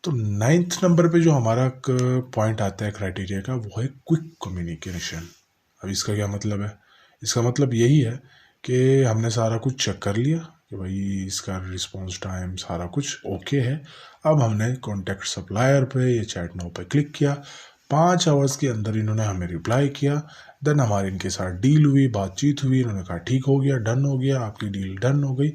तो 9th number पे जो हमारा पॉइंट आता है क्राइटेरिया का, वो है क्विक कम्युनिकेशन। अब इसका क्या मतलब है? इसका मतलब यही है कि हमने सारा कुछ चेक कर लिया कि भाई इसका रिस्पांस टाइम सारा कुछ ओके है। अब हमने कॉन्टैक्ट सप्लायर पे या चैट नाउ पे क्लिक किया, 5 आवर्स के अंदर इन्होंने हमें रिप्लाई किया। देन हमारी इनके साथ डील हुई, बातचीत हुई, इन्होंने कहा ठीक हो गया, डन हो गया, आपकी डील डन हो गई।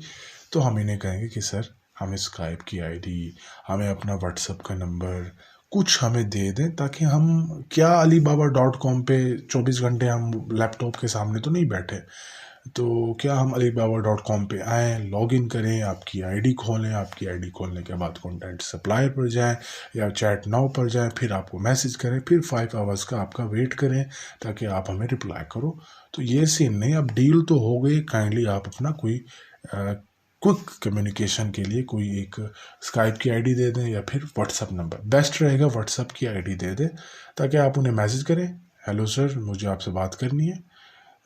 तो हम इन्हें कहेंगे कि सर हमें स्काइप की आईडी, हमें अपना व्हाट्सअप का नंबर कुछ हमें दे दें, ताकि हम क्या alibaba.com पे 24 घंटे हम लैपटॉप के सामने तो नहीं बैठे। तो क्या हम alibaba.com पे आएँ, लॉगिन करें, आपकी आईडी खोलें, आपकी आईडी खोलने के बाद कॉन्टैक्ट सप्लायर पर जाएं या चैट नाउ पर जाएं, फिर आपको मैसेज करें, फिर 5 आवर्स का आपका वेट करें ताकि आप हमें रिप्लाई करो। तो ये सीन नहीं। अब डील तो हो गई, काइंडली आप अपना कोई क्विक कम्युनिकेशन के लिए कोई एक स्काइप की आईडी दे दें या फिर व्हाट्सअप नंबर। बेस्ट रहेगा व्हाट्सअप की आईडी दे दें ताकि आप उन्हें मैसेज करें, हेलो सर मुझे आपसे बात करनी है,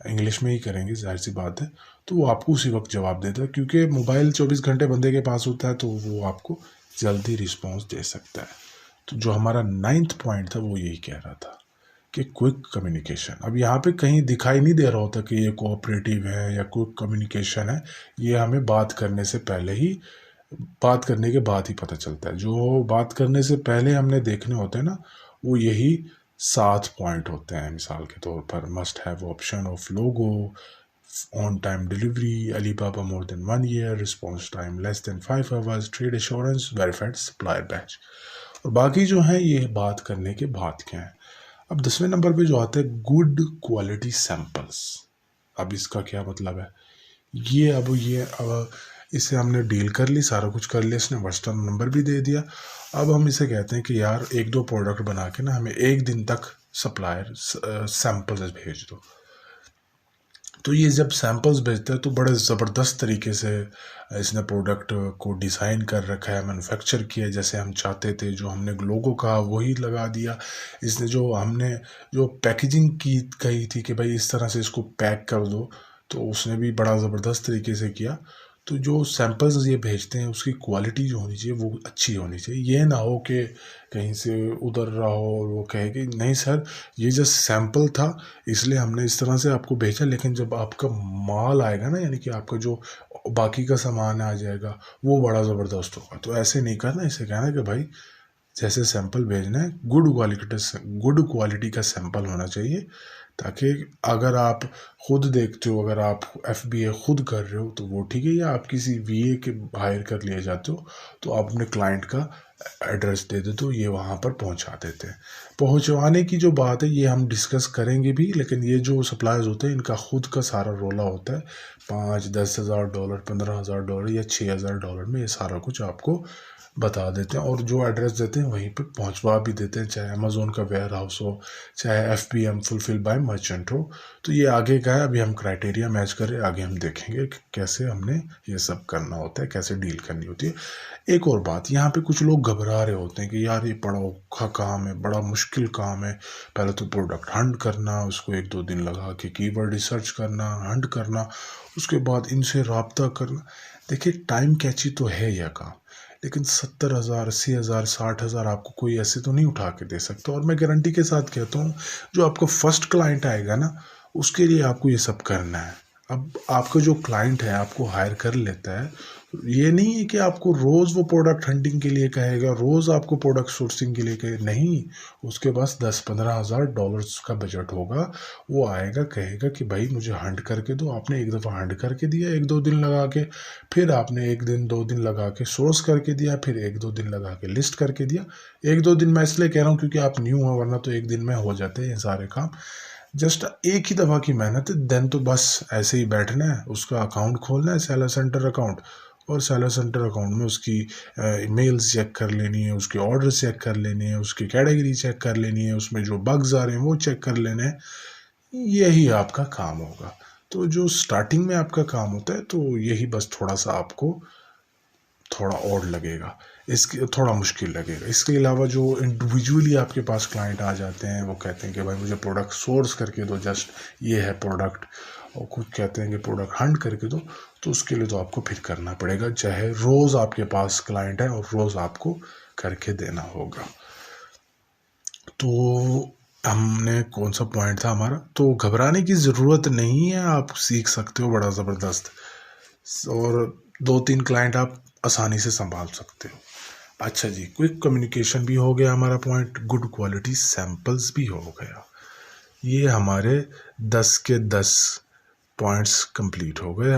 इंग्लिश में ही करेंगे जाहिर सी बात है। तो वो आपको उसी वक्त जवाब देता है, क्योंकि मोबाइल 24 घंटे बंदे के पास होता है तो वो आपको जल्दी रिस्पॉन्स दे सकता है। तो जो हमारा 9th पॉइंट था वो यही कह रहा था कि क्विक कम्युनिकेशन। अब यहाँ पे कहीं दिखाई नहीं दे रहा होता कि ये कोऑपरेटिव है या क्विक कम्युनिकेशन है, ये हमें बात करने से पहले ही, बात करने के बाद ही पता चलता है। जो बात करने से पहले हमने देखने होते हैं ना, वो यही 7 पॉइंट होते हैं। मिसाल के तौर पर must have option of logo, on time delivery, Alibaba more than 1 year, response time less than 5 hours, trade assurance, verified supplier batch. और बाकी जो है ये बात करने के बाद क्या है। अब 10वें नंबर पे जो आता है गुड क्वालिटी सैंपल्स। अब इसका क्या मतलब है? अब इसे हमने डील कर ली, सारा कुछ कर लिया, इसने व्हाट्सएप नंबर भी दे दिया। अब हम इसे कहते हैं कि यार 1-2 प्रोडक्ट बना के ना हमें 1 दिन तक सप्लायर सैंपल्स भेज दो। तो ये जब सैंपल्स भेजता है तो बड़े ज़बरदस्त तरीके से इसने प्रोडक्ट को डिज़ाइन कर रखा है, मैन्युफैक्चर किया है जैसे हम चाहते थे। जो हमने लोगो कहा वही लगा दिया इसने। जो हमने जो पैकेजिंग की कही थी कि भाई इस तरह से इसको पैक कर दो, तो उसने भी बड़ा ज़बरदस्त तरीके से किया। तो जो सैंपल्स ये भेजते हैं उसकी क्वालिटी जो होनी चाहिए वो अच्छी होनी चाहिए। ये ना हो कि कहीं से उधर रहा हो और वो कहे कि नहीं सर ये जस्ट सैंपल था इसलिए हमने इस तरह से आपको भेजा, लेकिन जब आपका माल आएगा ना, यानी कि आपका जो बाकी का सामान आ जाएगा, वो बड़ा ज़बरदस्त होगा। तो ऐसे नहीं करना, इसे कहना कि भाई जैसे सैंपल भेजना है गुड क्वालिटी का सैंपल होना चाहिए, ताकि अगर आप खुद देखते हो, अगर आप FBA खुद कर रहे हो तो वो ठीक है, या आप किसी VA के हायर कर लिए जाते हो तो आप अपने क्लाइंट का एड्रेस दे देते हो, ये वहाँ पर पहुँचा देते हैं। पहुँचवाने की जो बात है ये हम डिस्कस करेंगे भी, लेकिन ये जो सप्लायर्स होते हैं इनका खुद का सारा रोला होता है। $5-10,000, $15,000 या $6,000 में ये सारा कुछ आपको बता देते हैं, और जो एड्रेस देते हैं वहीं पे पहुंचवा भी देते हैं, चाहे अमेज़ोन का वेयर हाउस हो, चाहे FBM फुलफिल बाय मर्चेंट हो। तो ये आगे का है, अभी हम क्राइटेरिया मैच करें, आगे हम देखेंगे कि कैसे हमने ये सब करना होता है, कैसे डील करनी होती है। एक और बात, यहाँ पे कुछ लोग घबरा रहे होते हैं कि यार ये बड़ा औखा काम है, बड़ा मुश्किल काम है। पहले तो प्रोडक्ट हंट करना, उसको 1-2 दिन लगा के कीवर्ड रिसर्च करना, हंट करना, उसके बाद इनसे रब्ता करना। देखिए टाइम कैची तो है यह काम, लेकिन 70,000, 80,000, 60,000 आपको कोई ऐसे तो नहीं उठा के दे सकता। और मैं गारंटी के साथ कहता हूँ जो आपका फर्स्ट क्लाइंट आएगा ना उसके लिए आपको ये सब करना है। अब आपका जो क्लाइंट है आपको हायर कर लेता है, ये नहीं है कि आपको रोज़ वो प्रोडक्ट हंटिंग के लिए कहेगा, रोज़ आपको प्रोडक्ट सोर्सिंग के लिए कहे, नहीं। उसके पास $10-15,000 का बजट होगा। वो आएगा कहेगा कि भाई मुझे हंट करके दो। आपने एक दफ़ा हंट करके दिया 1-2 दिन लगा के, फिर आपने 1-2 दिन लगा के सोर्स करके दिया, फिर 1-2 दिन लगा के लिस्ट करके दिया। 1-2 दिन मैं इसलिए कह रहा हूँ क्योंकि आप न्यू हो, वरना तो 1 दिन में हो जाते हैं ये सारे काम। जस्ट एक ही दफ़ा की मेहनत है, देन तो बस ऐसे ही बैठना है, उसका अकाउंट खोलना है, सेलर सेंटर अकाउंट। और सेलर सेंटर अकाउंट में उसकी ईमेल्स चेक कर लेनी है, उसके ऑर्डर चेक कर लेने हैं, उसकी कैटेगरी चेक कर लेनी है, उसमें जो बग्स आ रहे हैं वो चेक कर लेने हैं। यही आपका काम होगा। तो जो स्टार्टिंग में आपका काम होता है तो यही बस थोड़ा सा आपको थोड़ा और लगेगा, इसके थोड़ा मुश्किल लगेगा। इसके अलावा जो इंडिविजुअली आपके पास क्लाइंट आ जाते हैं वो कहते हैं कि भाई मुझे प्रोडक्ट सोर्स करके दो, जस्ट ये है प्रोडक्ट, और कुछ कहते हैं कि प्रोडक्ट हंट करके दो, तो उसके लिए तो आपको फिर करना पड़ेगा, चाहे रोज़ आपके पास क्लाइंट है और रोज़ आपको करके देना होगा। तो हमने कौन सा पॉइंट था हमारा, तो घबराने की ज़रूरत नहीं है, आप सीख सकते हो बड़ा ज़बरदस्त, और 2-3 क्लाइंट आप आसानी से संभाल सकते हो। अच्छा जी, क्विक कम्युनिकेशन भी हो गया हमारा पॉइंट, गुड क्वालिटी सैंपल्स भी हो गया। ये हमारे 10 के 10 पॉइंट्स कंप्लीट हो गए।